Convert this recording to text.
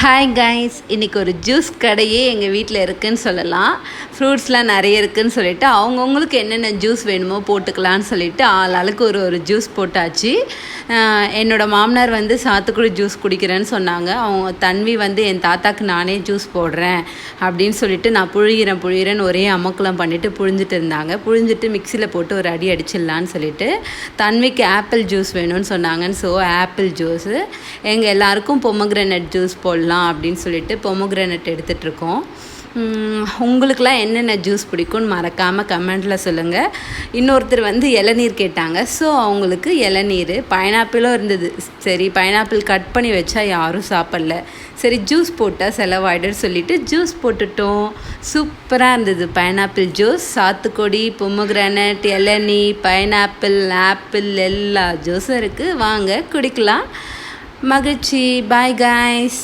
Hi guys, இன்றைக்கி ஒரு juice கடையே எங்கள் வீட்டில் இருக்குதுன்னு சொல்லலாம். ஃப்ரூட்ஸ்லாம் நிறைய இருக்குதுன்னு சொல்லிவிட்டு அவங்கவுங்களுக்கு என்னென்ன ஜூஸ் வேணுமோ போட்டுக்கலான்னு சொல்லிவிட்டு ஆளுக்கு ஒரு ஜூஸ் போட்டாச்சு. என்னோடய மாமனார் வந்து சாத்துக்குடி ஜூஸ் குடிக்கிறேன்னு சொன்னாங்க. அவங்க தன்வி வந்து என் தாத்தாக்கு நானே ஜூஸ் போடுறேன் அப்படின்னு சொல்லிட்டு நான் புழிகிறேன்னு ஒரே அமக்கலம் பண்ணிவிட்டு புழிஞ்சிட்டு இருந்தாங்க. புழிஞ்சிட்டு மிக்சியில் போட்டு ஒரு அடி அடிச்சிடலான்னு சொல்லிவிட்டு தன்விக்கு ஆப்பிள் ஜூஸ் வேணும்னு சொன்னாங்கன்னு. ஸோ ஆப்பிள் ஜூஸு, எங்கள் எல்லாருக்கும் பொமக்ரனட் ஜூஸ் போடலாம் அப்படின்னு சொல்லிட்டு பொமக்ரனட் எடுத்துகிட்ருக்கோம். உங்களுக்கெலாம் என்னென்ன ஜூஸ் பிடிக்கும்னு மறக்காமல் கமெண்ட்டில் சொல்லுங்கள். இன்னொருத்தர் வந்து இளநீர் கேட்டாங்க. ஸோ அவங்களுக்கு இளநீர், பைனாப்பிளும் இருந்தது. சரி, பைனாப்பிள் கட் பண்ணி வச்சா யாரும் சாப்பிடல. சரி, ஜூஸ் போட்டால் செலவாயிடுன்னு சொல்லிவிட்டு ஜூஸ் போட்டுட்டோம். சூப்பராக இருந்தது பைனாப்பிள் ஜூஸ். சாத்துக்குடி, பொமக்ரனட், இளநீ, பைனாப்பிள், ஆப்பிள் எல்லா ஜூஸும் இருக்குது. வாங்க குடிக்கலாம். மகிழ்ச்சி. Bye guys.